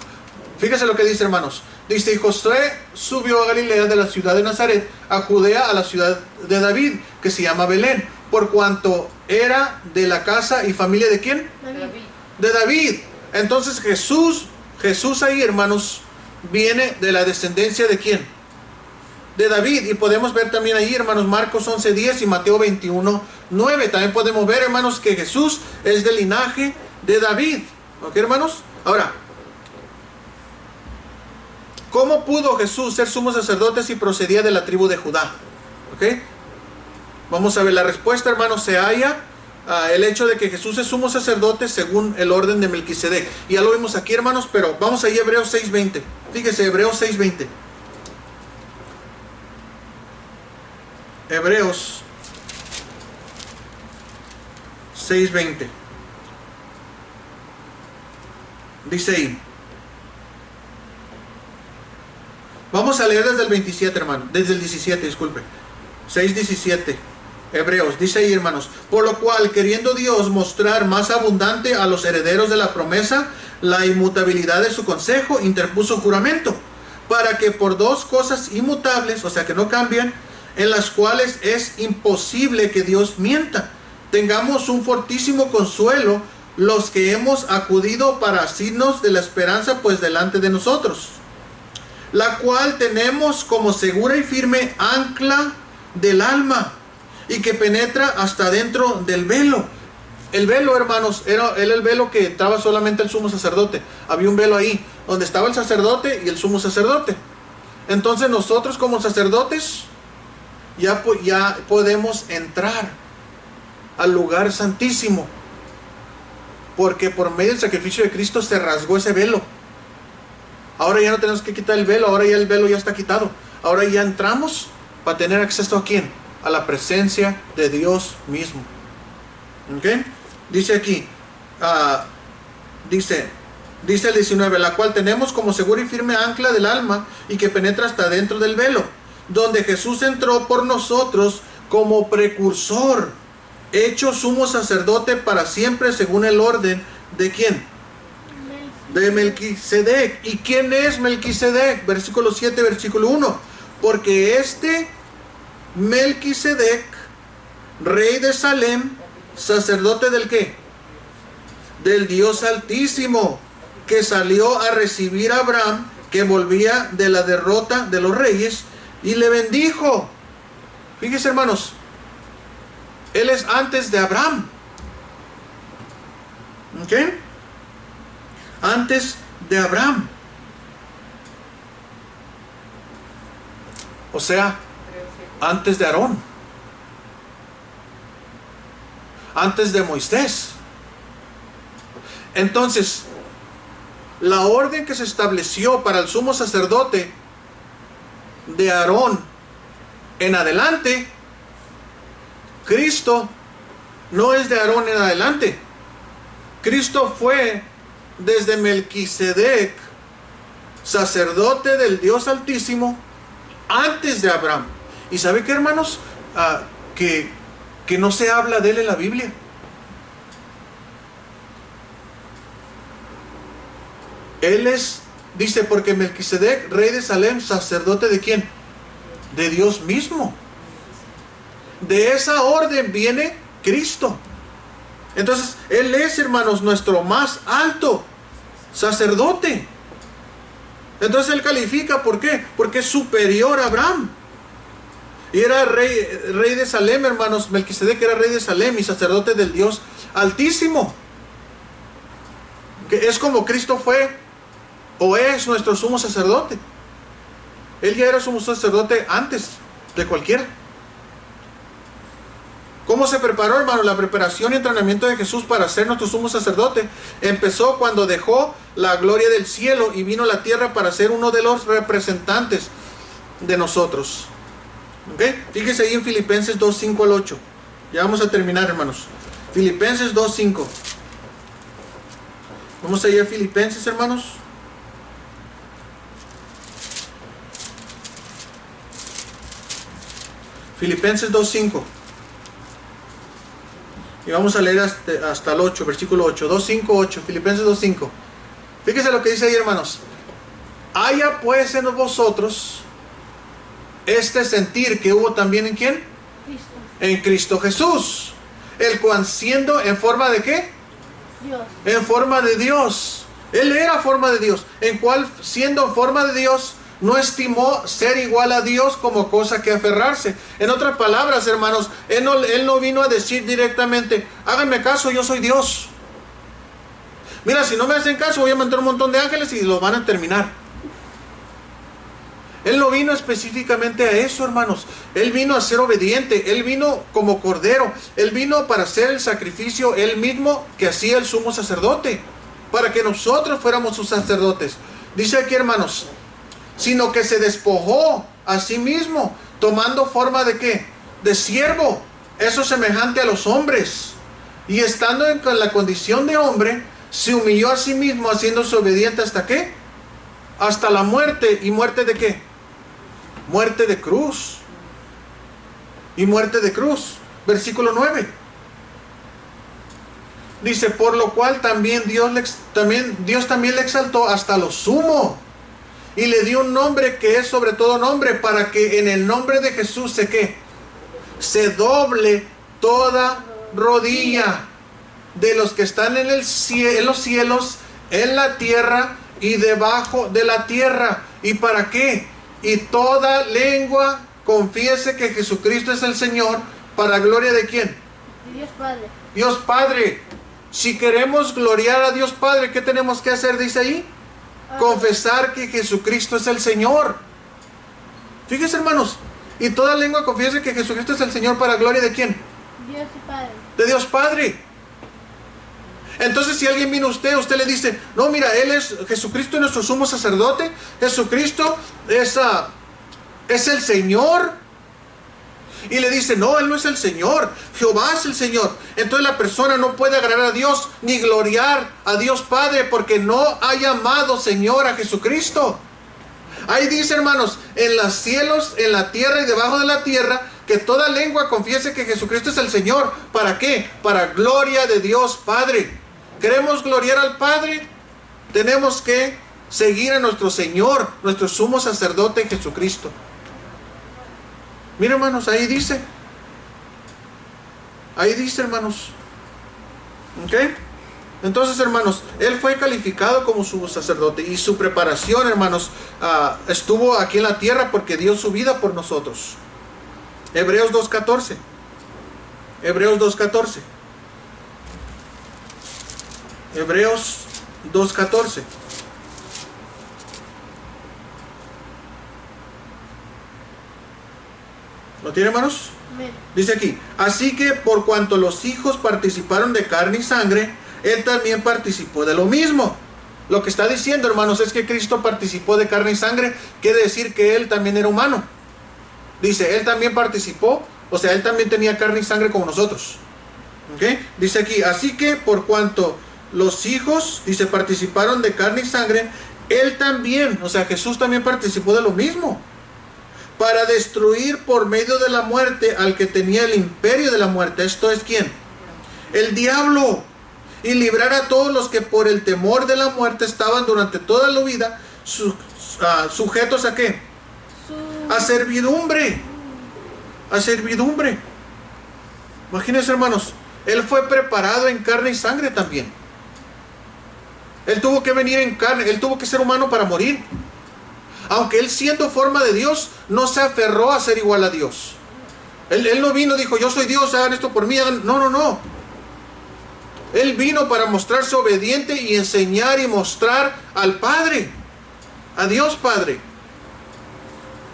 [SPEAKER 1] Fíjense lo que dice, hermanos. Dice, y Josué subió a Galilea de la ciudad de Nazaret a Judea, a la ciudad de David, que se llama Belén, por cuanto era de la casa y familia de ¿quién?
[SPEAKER 2] David.
[SPEAKER 1] De David. Entonces Jesús ahí, hermanos, viene de la descendencia de ¿quién? De David. Y podemos ver también ahí, hermanos, Marcos 11:10 y Mateo 21:9. También podemos ver, hermanos, que Jesús es del linaje de David. ¿Ok, hermanos? Ahora, ¿cómo pudo Jesús ser sumo sacerdote si procedía de la tribu de Judá? ¿Ok? Vamos a ver, la respuesta, hermanos, se halla el hecho de que Jesús es sumo sacerdote según el orden de Melquisedec. Y ya lo vimos aquí, hermanos, pero vamos ahí a Hebreos 6:20. Fíjese, Hebreos 6:20. Hebreos 6:20. Dice ahí. Vamos a leer desde el 27, hermano. Desde el 17, disculpe. 6:17. Hebreos. Dice ahí, hermanos. Por lo cual, queriendo Dios mostrar más abundante a los herederos de la promesa la inmutabilidad de su consejo, interpuso juramento, para que por dos cosas inmutables, o sea que no cambian, en las cuales es imposible que Dios mienta, tengamos un fortísimo consuelo los que hemos acudido para asirnos de la esperanza pues delante de nosotros, la cual tenemos como segura y firme ancla del alma, y que penetra hasta dentro del velo. El velo, hermanos, era el velo que estaba solamente el sumo sacerdote. Había un velo ahí, donde estaba el sacerdote y el sumo sacerdote. Entonces nosotros como sacerdotes ya podemos entrar al lugar santísimo, porque por medio del sacrificio de Cristo se rasgó ese velo. Ahora ya no tenemos que quitar el velo, ahora ya el velo ya está quitado. Ahora ya entramos para tener acceso ¿a quién? A la presencia de Dios mismo. ¿Ok? Dice aquí, dice el 19, la cual tenemos como segura y firme ancla del alma, y que penetra hasta dentro del velo, donde Jesús entró por nosotros como precursor, hecho sumo sacerdote para siempre según el orden de ¿quién? De Melquisedec. ¿Y quién es Melquisedec? Versículo 7, versículo 1. Porque este Melquisedec, rey de Salem, sacerdote del ¿qué? Del Dios Altísimo, que salió a recibir a Abraham, que volvía de la derrota de los reyes, y le bendijo. Fíjense, hermanos, él es antes de Abraham. ¿Ok? Antes de Abraham. O sea, antes de Aarón, antes de Moisés. Entonces, la orden que se estableció para el sumo sacerdote de Aarón en adelante, Cristo no es de Aarón en adelante. Cristo fue desde Melquisedec, sacerdote del Dios Altísimo, antes de Abraham. ¿Y sabe qué, hermanos? Que no se habla de él en la Biblia. Él es, dice, porque Melquisedec, rey de Salem, sacerdote de ¿quién? De Dios mismo. De esa orden viene Cristo. Entonces, Él es, hermanos, nuestro más alto sacerdote. Entonces Él califica, ¿por qué? Porque es superior a Abraham. Y era rey de Salem, hermanos. Melquisedec era rey de Salem y sacerdote del Dios Altísimo. Que es como Cristo fue o es nuestro sumo sacerdote. Él ya era sumo sacerdote antes de cualquiera. ¿Cómo se preparó, hermano? La preparación y entrenamiento de Jesús para ser nuestro sumo sacerdote empezó cuando dejó la gloria del cielo y vino a la tierra para ser uno de los representantes de nosotros. ¿Ok? Fíjese ahí en Filipenses 2:5 al 8. Ya vamos a terminar, hermanos. Filipenses 2:5. Vamos a ir a Filipenses, hermanos. Filipenses 2:5. Y vamos a leer hasta el 8, versículo 8, 2:5-8, Filipenses 2:5. Fíjense lo que dice ahí, hermanos. Haya pues en vosotros este sentir que hubo también ¿en quién?
[SPEAKER 2] Cristo.
[SPEAKER 1] En Cristo Jesús, el cual siendo en forma de ¿qué?
[SPEAKER 2] Dios.
[SPEAKER 1] En forma de Dios. Él era forma de Dios, en cual siendo en forma de Dios, no estimó ser igual a Dios como cosa que aferrarse. En otras palabras, hermanos, él no vino a decir directamente, háganme caso, yo soy Dios. Mira, si no me hacen caso, voy a mandar un montón de ángeles y los van a terminar. Él no vino específicamente a eso, hermanos. Él vino a ser obediente. Él vino como cordero. Él vino para hacer el sacrificio él mismo que hacía el sumo sacerdote, para que nosotros fuéramos sus sacerdotes. Dice aquí, hermanos, sino que se despojó a sí mismo, tomando forma de ¿qué? De siervo, eso semejante a los hombres. Y estando en la condición de hombre, se humilló a sí mismo, haciéndose obediente hasta ¿qué? Hasta la muerte. ¿Y muerte de qué? Muerte de cruz. Y muerte de cruz. Versículo 9. Dice, por lo cual también Dios también le exaltó hasta lo sumo. Y le dio un nombre que es sobre todo nombre, para que en el nombre de Jesús se ¿qué? Se doble toda rodilla de los que están en los cielos, en la tierra y debajo de la tierra. ¿Y para qué? Y toda lengua confiese que Jesucristo es el Señor, para gloria de ¿quién?
[SPEAKER 2] Dios Padre.
[SPEAKER 1] Dios Padre. Si queremos gloriar a Dios Padre, ¿qué tenemos que hacer? Dice ahí, confesar que Jesucristo es el Señor. Fíjense, hermanos, y toda lengua confiese que Jesucristo es el Señor, para gloria de ¿quién?
[SPEAKER 2] Dios y Padre.
[SPEAKER 1] De Dios Padre. Entonces, si alguien vino a usted le dice, no, mira, Él es Jesucristo, es nuestro sumo sacerdote, Jesucristo es el Señor, y le dice, no, Él no es el Señor, Jehová es el Señor. Entonces la persona no puede agradar a Dios ni gloriar a Dios Padre, porque no ha llamado Señor a Jesucristo. Ahí dice, hermanos, en los cielos, en la tierra y debajo de la tierra, que toda lengua confiese que Jesucristo es el Señor. ¿Para qué? Para gloria de Dios Padre. ¿Queremos gloriar al Padre? Tenemos que seguir a nuestro Señor, nuestro sumo sacerdote Jesucristo. Mira, hermanos, ahí dice. Ahí dice, hermanos. ¿Ok? Entonces, hermanos, Él fue calificado como sumo sacerdote, y su preparación, hermanos, estuvo aquí en la tierra porque dio su vida por nosotros. Hebreos 2:14. Hebreos 2:14. Hebreos 2:14. ¿Lo tiene, hermanos?
[SPEAKER 2] Amén.
[SPEAKER 1] Dice aquí, así que por cuanto los hijos participaron de carne y sangre, Él también participó de lo mismo. Lo que está diciendo, hermanos, es que Cristo participó de carne y sangre, quiere decir que Él también era humano. Dice, Él también participó, o sea, Él también tenía carne y sangre como nosotros. ¿Ok? Dice aquí, así que por cuanto los hijos, dice, participaron de carne y sangre, Él también, o sea, Jesús también participó de lo mismo, para destruir por medio de la muerte al que tenía el imperio de la muerte. ¿Esto es quién? El diablo. Y librar a todos los que por el temor de la muerte estaban durante toda la vida sujetos ¿a qué? A servidumbre. A servidumbre. Imagínense, hermanos, Él fue preparado en carne y sangre también. Él tuvo que venir en carne, Él tuvo que ser humano para morir. Aunque Él, siendo forma de Dios, no se aferró a ser igual a Dios. Él no vino, dijo, yo soy Dios, hagan esto por mí. No. Él vino para mostrarse obediente y enseñar y mostrar al Padre, a Dios Padre.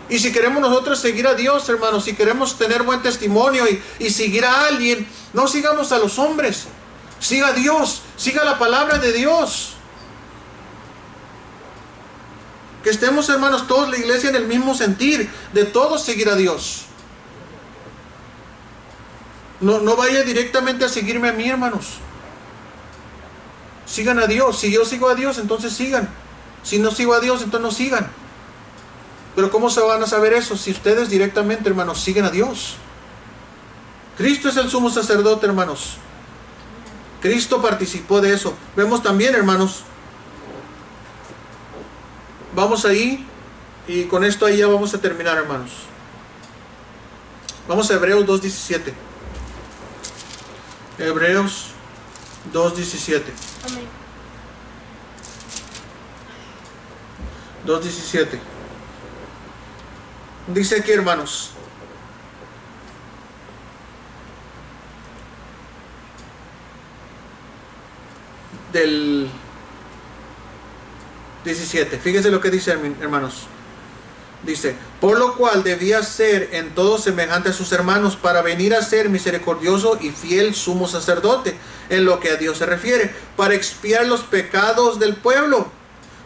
[SPEAKER 1] Y si queremos nosotros seguir a Dios, hermanos, si queremos tener buen testimonio y seguir a alguien, no sigamos a los hombres. Siga a Dios, siga la palabra de Dios. Que estemos, hermanos, todos la iglesia en el mismo sentir, de todos seguir a Dios. No vaya directamente a seguirme a mí, hermanos. Sigan a Dios. Si yo sigo a Dios, entonces sigan. Si no sigo a Dios, entonces no sigan. Pero ¿cómo se van a saber eso? Si ustedes directamente, hermanos, siguen a Dios. Cristo es el sumo sacerdote, hermanos. Cristo participó de eso. Vemos también, hermanos, vamos ahí, y con esto ahí ya vamos a terminar, hermanos. Vamos a Hebreos 2:17. Hebreos 2:17.
[SPEAKER 2] Amén.
[SPEAKER 1] 2:17. Dice aquí, hermanos, del 17. Fíjense lo que dice, hermanos. Dice: por lo cual debía ser en todo semejante a sus hermanos, para venir a ser misericordioso y fiel sumo sacerdote en lo que a Dios se refiere, para expiar los pecados del pueblo.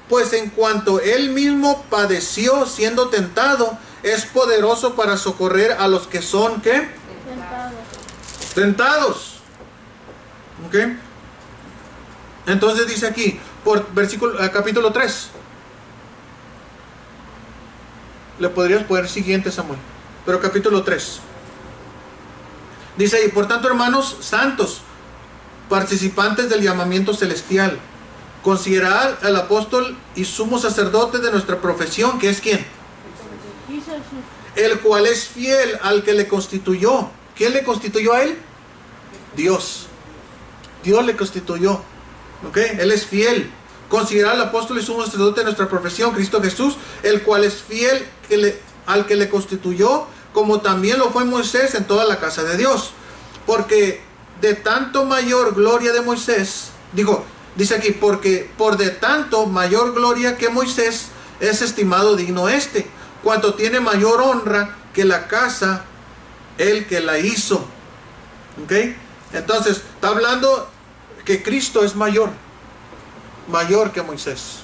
[SPEAKER 1] Pues en cuanto él mismo padeció siendo tentado, es poderoso para socorrer a los que son, ¿qué? Tentados. ¿Ok? Entonces dice aquí, por capítulo 3. Le podrías poner siguiente, Samuel. Pero capítulo 3. Dice ahí: por tanto, hermanos santos, participantes del llamamiento celestial, considerad al apóstol y sumo sacerdote de nuestra profesión, que es ¿quién? El cual es fiel al que le constituyó. ¿Quién le constituyó a él? Dios. Dios le constituyó. ¿Ok? Él es fiel. Considerar al apóstol y sumo sacerdote de nuestra profesión, Cristo Jesús, el cual es fiel al que le constituyó, como también lo fue Moisés en toda la casa de Dios. Porque de tanto mayor gloria de Moisés, dice aquí, porque por de tanto mayor gloria que Moisés es estimado digno cuanto tiene mayor honra que la casa, el que la hizo. ¿Ok? Entonces, está hablando que Cristo es mayor que Moisés.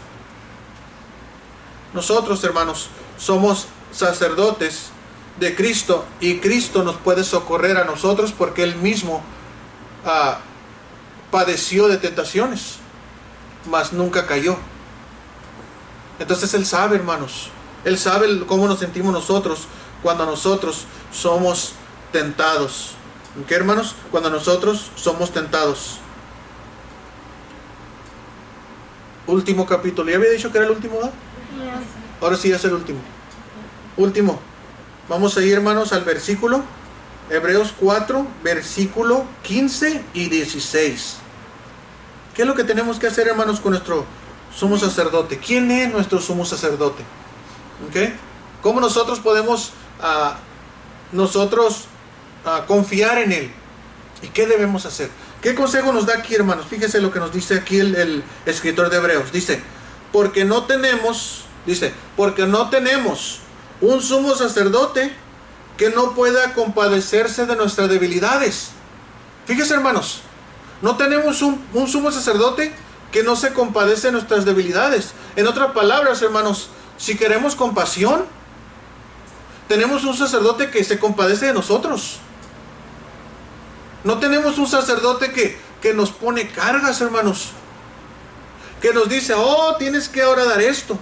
[SPEAKER 1] Nosotros, hermanos, somos sacerdotes de Cristo, y Cristo nos puede socorrer a nosotros porque Él mismo padeció de tentaciones, mas nunca cayó. Entonces Él sabe, hermanos, Él sabe cómo nos sentimos nosotros cuando nosotros somos tentados. ¿Qué, hermanos? Cuando nosotros somos tentados. Último capítulo. ¿Ya había dicho que era el último, ¿no? Ahora sí es el último. Último. Vamos a ir, hermanos, al versículo. Hebreos 4, versículo 15 y 16. ¿Qué es lo que tenemos que hacer, hermanos, con nuestro sumo sacerdote? ¿Quién es nuestro sumo sacerdote? ¿Ok? ¿Cómo nosotros podemos confiar en Él? ¿Y qué debemos hacer? ¿Qué consejo nos da aquí, hermanos? Fíjese lo que nos dice aquí el escritor de Hebreos. Dice, porque no tenemos un sumo sacerdote que no pueda compadecerse de nuestras debilidades. Fíjese, hermanos, no tenemos un sumo sacerdote que no se compadece de nuestras debilidades. En otras palabras, hermanos, si queremos compasión, tenemos un sacerdote que se compadece de nosotros. No tenemos un sacerdote que nos pone cargas, hermanos, que nos dice: oh, tienes que ahora dar esto,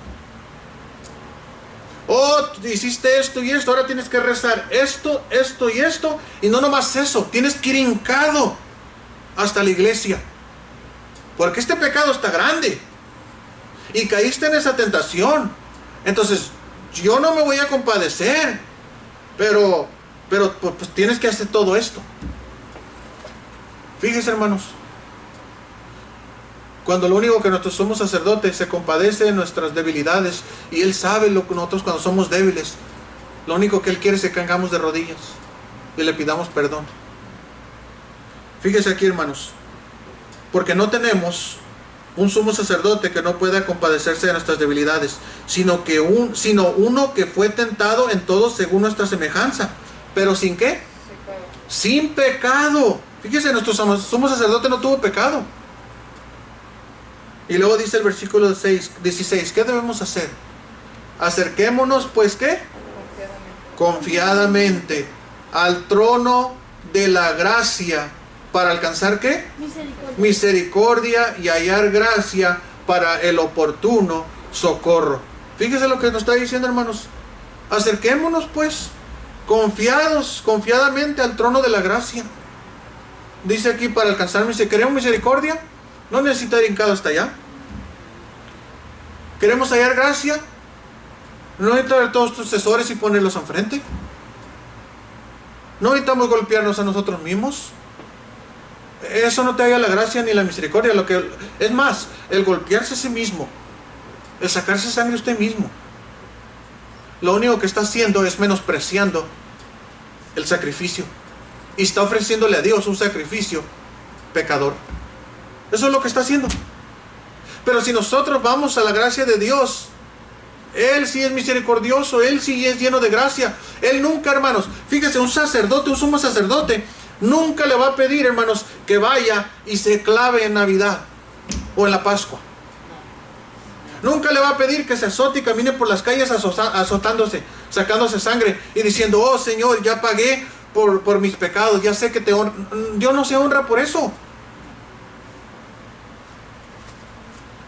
[SPEAKER 1] oh, hiciste esto y esto, ahora tienes que rezar esto y esto. Y no nomás eso, tienes que ir hincado hasta la iglesia, porque este pecado está grande y caíste en esa tentación. Entonces yo no me voy a compadecer, pero pues tienes que hacer todo esto. Fíjense, hermanos, cuando lo único que nuestro sumo sacerdote se compadece de nuestras debilidades, y Él sabe lo que nosotros cuando somos débiles, lo único que Él quiere es que caigamos de rodillas y le pidamos perdón. Fíjense aquí, hermanos, porque no tenemos un sumo sacerdote que no pueda compadecerse de nuestras debilidades, sino uno que fue tentado en todo según nuestra semejanza, pero ¿sin qué? Sin pecado. Fíjese, nuestro sumo sacerdote no tuvo pecado. Y luego dice el versículo 16, ¿qué debemos hacer? Acerquémonos, pues, ¿qué? Confiadamente al trono de la gracia, para alcanzar, ¿qué? Misericordia y hallar gracia para el oportuno socorro. Fíjese lo que nos está diciendo, hermanos. Acerquémonos, pues, confiadamente al trono de la gracia. Dice aquí para alcanzar misericordia. ¿Queremos misericordia? No necesita ir hincado hasta allá. ¿Queremos hallar gracia? No necesita ver todos tus tesores y ponerlos enfrente. No necesitamos golpearnos a nosotros mismos. Eso no te halla la gracia ni la misericordia. Lo que es más, el golpearse a sí mismo, el sacarse sangre a usted mismo, lo único que está haciendo es menospreciando el sacrificio y está ofreciéndole a Dios un sacrificio pecador. Eso es lo que está haciendo. Pero si nosotros vamos a la gracia de Dios, Él sí es misericordioso, Él sí es lleno de gracia. Él nunca, hermanos, fíjese, un sacerdote, un sumo sacerdote, nunca le va a pedir, hermanos, que vaya y se clave en Navidad o en la Pascua. Nunca le va a pedir que se azote y camine por las calles azotándose, sacándose sangre y diciendo, oh Señor, ya pagué por mis pecados, ya sé que te honro. Dios no se honra por eso.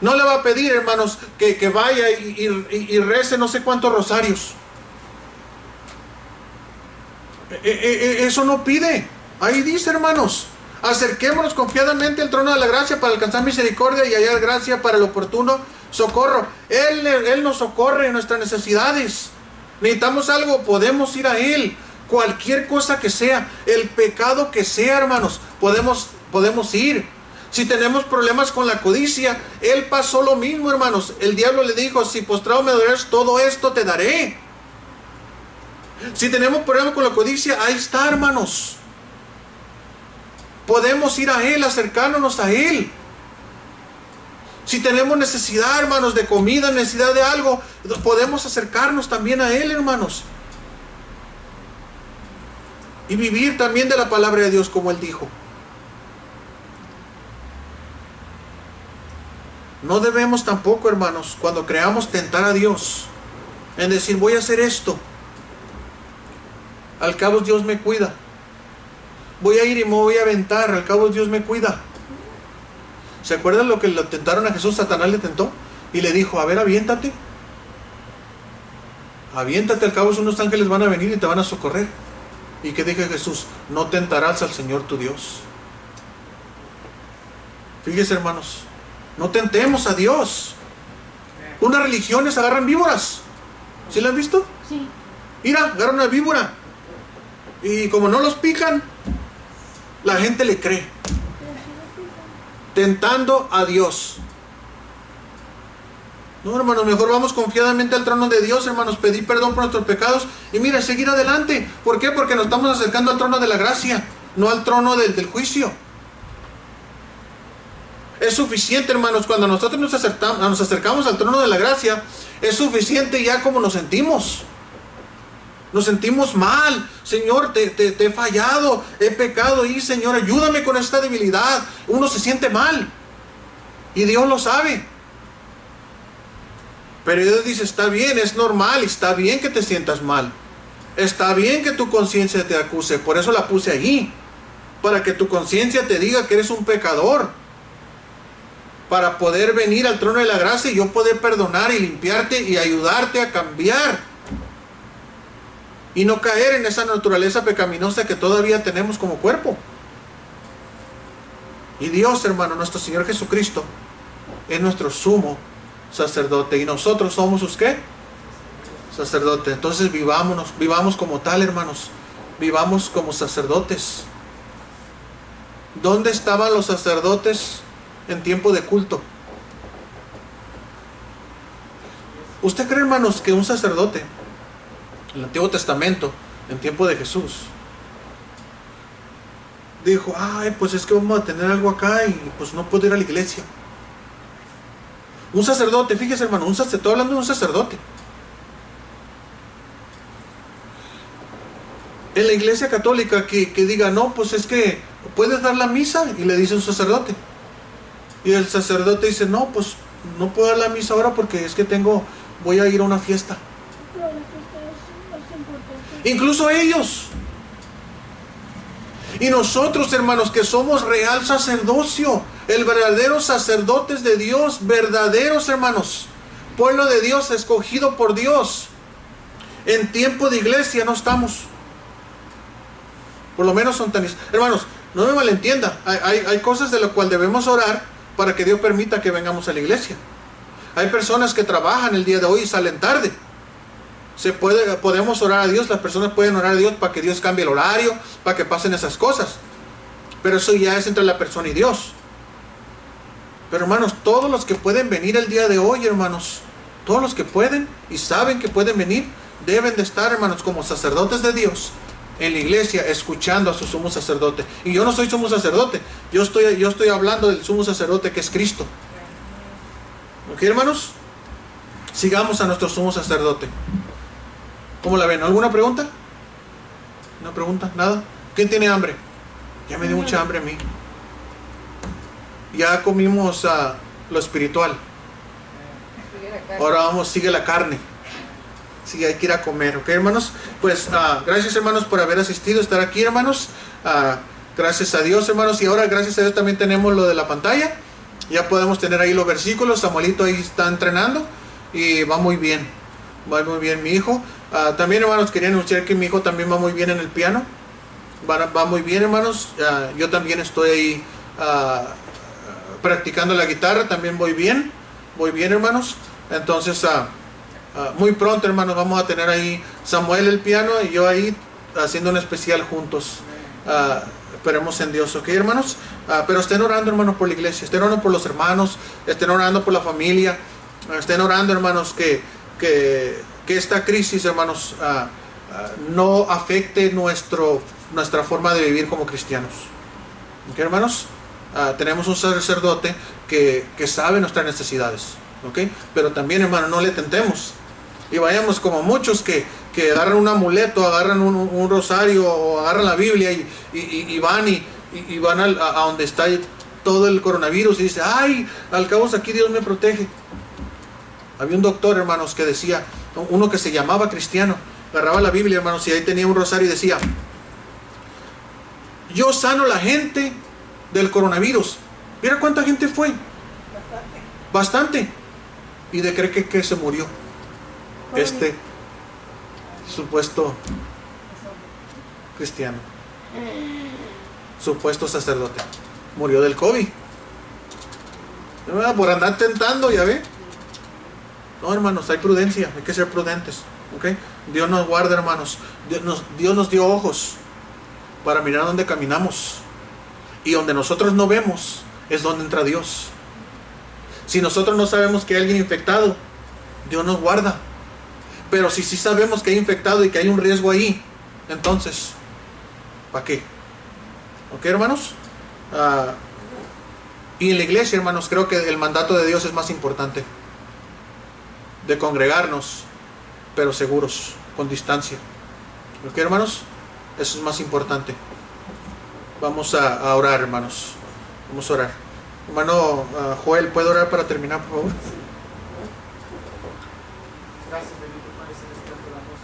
[SPEAKER 1] No le va a pedir, hermanos, que vaya y rece no sé cuántos rosarios. Eso no pide. Ahí dice, hermanos, acerquémonos confiadamente al trono de la gracia para alcanzar misericordia y hallar gracia para el oportuno socorro. Él nos socorre en nuestras necesidades. Necesitamos algo, podemos ir a Él. Cualquier cosa que sea, el pecado que sea, hermanos, podemos ir. Si tenemos problemas con la codicia, Él pasó lo mismo, hermanos. El diablo le dijo, si postrado me adorares, todo esto te daré. Si tenemos problemas con la codicia, ahí está, hermanos. Podemos ir a Él, acercándonos a Él. Si tenemos necesidad, hermanos, de comida, necesidad de algo, podemos acercarnos también a Él, hermanos. Y vivir también de la palabra de Dios como Él dijo. No debemos tampoco, hermanos, cuando creamos tentar a Dios, en decir, voy a hacer esto. Al cabo Dios me cuida. Voy a ir y me voy a aventar, al cabo Dios me cuida. ¿Se acuerdan lo que le tentaron a Jesús? Satanás le tentó y le dijo, a ver, aviéntate. Aviéntate, al cabo unos ángeles van a venir y te van a socorrer. ¿Y qué dijo Jesús? No tentarás al Señor tu Dios. Fíjese, hermanos, no tentemos a Dios. Unas religiones agarran víboras. ¿Sí la han visto?
[SPEAKER 2] Sí.
[SPEAKER 1] Mira, agarran una víbora. Y como no los pican, la gente le cree. Tentando a Dios. No, hermanos, mejor vamos confiadamente al trono de Dios, hermanos, pedir perdón por nuestros pecados y mira, seguir adelante. ¿Por qué? Porque nos estamos acercando al trono de la gracia, no al trono del juicio. Es suficiente, hermanos, cuando nosotros nos acercamos al trono de la gracia, es suficiente ya como nos sentimos. Nos sentimos mal. Señor, te he fallado, he pecado y Señor, ayúdame con esta debilidad. Uno se siente mal y Dios lo sabe. Pero Dios dice, está bien, es normal, está bien que te sientas mal. Está bien que tu conciencia te acuse. Por eso la puse allí. Para que tu conciencia te diga que eres un pecador. Para poder venir al trono de la gracia y yo poder perdonar y limpiarte y ayudarte a cambiar. Y no caer en esa naturaleza pecaminosa que todavía tenemos como cuerpo. Y Dios, hermano, nuestro Señor Jesucristo, es nuestro sumo sacerdote. Y nosotros somos sus ¿qué? Sacerdote. Entonces vivamos como tal, hermanos. Vivamos como sacerdotes. ¿Dónde estaban los sacerdotes en tiempo de culto? ¿Usted cree, hermanos, que un sacerdote en el Antiguo Testamento, en tiempo de Jesús, dijo, ay, pues es que vamos a tener algo acá y pues no puedo ir a la iglesia? Un sacerdote, fíjese, hermano, estoy hablando de un sacerdote. En la iglesia católica que diga, no, pues es que puedes dar la misa, y le dice un sacerdote. Y el sacerdote dice, no, pues no puedo dar la misa ahora porque es que voy a ir a una fiesta.
[SPEAKER 2] Pero la fiesta es más importante.
[SPEAKER 1] Incluso ellos. Y nosotros, hermanos, que somos real sacerdocio, el verdadero sacerdotes de Dios, verdaderos, hermanos, pueblo de Dios, escogido por Dios, en tiempo de iglesia no estamos. Por lo menos son tan... Hermanos, No me malentienda. Hay cosas de las cuales debemos orar para que Dios permita que vengamos a la iglesia. Hay personas que trabajan el día de hoy y salen tarde. Podemos orar a Dios, las personas pueden orar a Dios para que Dios cambie el horario, para que pasen esas cosas. Pero eso ya es entre la persona y Dios. Pero hermanos, todos los que pueden venir el día de hoy, hermanos, todos los que pueden y saben que pueden venir, deben de estar, hermanos, como sacerdotes de Dios en la iglesia, escuchando a su sumo sacerdote. Y yo no soy sumo sacerdote, yo estoy hablando del sumo sacerdote que es Cristo. ¿Ok, hermanos? Sigamos a nuestro sumo sacerdote. ¿Cómo la ven? ¿Alguna pregunta? ¿Una pregunta? ¿Nada? ¿Quién tiene hambre? Ya me dio mucha hambre a mí. Ya comimos lo espiritual. Ahora sigue la carne. Sí, hay que ir a comer, ¿ok, hermanos? Pues gracias, hermanos, por haber asistido, estar aquí, hermanos. Gracias a Dios, hermanos. Y ahora, gracias a Dios, también tenemos lo de la pantalla. Ya podemos tener ahí los versículos. Samuelito ahí está entrenando y va muy bien. Va muy bien mi hijo. También, hermanos, quería anunciar que mi hijo también va muy bien en el piano. Va muy bien, hermanos. Yo también estoy ahí practicando la guitarra. También voy bien. Voy bien, hermanos. Entonces, muy pronto, hermanos, vamos a tener ahí Samuel el piano y yo ahí haciendo un especial juntos. Esperemos en Dios, ¿ok, hermanos? Pero estén orando, hermanos, por la iglesia. Estén orando por los hermanos. Estén orando por la familia. Estén orando, hermanos, que esta crisis, hermanos, no afecte nuestra forma de vivir como cristianos. ¿Ok, hermanos? Tenemos un sacerdote que sabe nuestras necesidades. ¿Ok? Pero también, hermano, no le tentemos y vayamos como muchos que agarran un amuleto, agarran un rosario o agarran la Biblia y van a donde está todo el coronavirus y dicen, ay, al cabo aquí Dios me protege. Había un doctor, hermanos, que decía, uno que se llamaba cristiano, agarraba la Biblia, hermanos, y ahí tenía un rosario y decía, yo sano la gente del coronavirus. Mira cuánta gente fue. Bastante. Y de creer que se murió este supuesto cristiano, supuesto sacerdote, murió del COVID por andar tentando, ya ve. No, hermanos, hay prudencia, hay que ser prudentes, ¿okay? Dios nos guarda, hermanos. Dios nos dio ojos para mirar donde caminamos, y donde nosotros no vemos es donde entra Dios. Si nosotros no sabemos que hay alguien infectado, Dios nos guarda. Pero si sí sabemos que hay infectado y que hay un riesgo ahí, entonces, ¿para qué? ¿Ok, hermanos? Y en la iglesia, hermanos, creo que el mandato de Dios es más importante. De congregarnos, pero seguros, con distancia. ¿Ok, hermanos? Eso es más importante. Vamos a orar, hermanos. Vamos a orar. Hermano Joel, ¿puedo orar para terminar, por favor?
[SPEAKER 3] Gracias, bendito Padre Celestial, te damos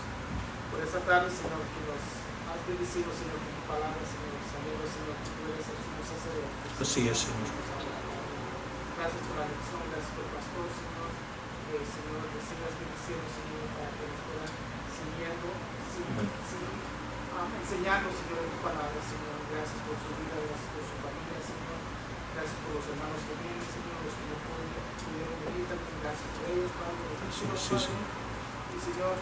[SPEAKER 3] por esta tarde, Señor, que nos has bendecido, Señor, con tu palabra, Señor. Sabemos, Señor, que tú eres el sumo sacerdote.
[SPEAKER 1] Así es, Señor.
[SPEAKER 3] Gracias por la lección, gracias por el pastor, Señor. Señor, que sigas bendiciendo, Señor, para que nos puedan enseñando, Señor, en tu palabra, Señor. Gracias por su vida, gracias por su familia, Señor. Gracias por los hermanos que vienen, Señor, los que no pudieron venir también. Gracias por ellos, Padre, por los hijos, Padre. Y Señor,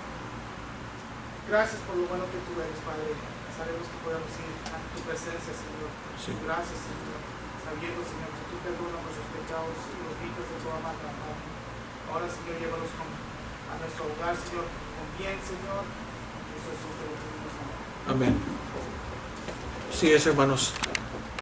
[SPEAKER 3] gracias por lo bueno que tú eres, Padre. Sabemos que podemos ir a tu presencia, Señor.
[SPEAKER 1] Sí.
[SPEAKER 3] Gracias, Señor. Sabiendo, Señor, que tú perdonas nuestros pecados y los limpias de toda maldad, Padre. Ahora, Señor, llévalos a nuestro hogar, Señor, con bien, Señor. En Jesús te lo pedimos, amén.
[SPEAKER 1] Amén. Sí es, hermanos.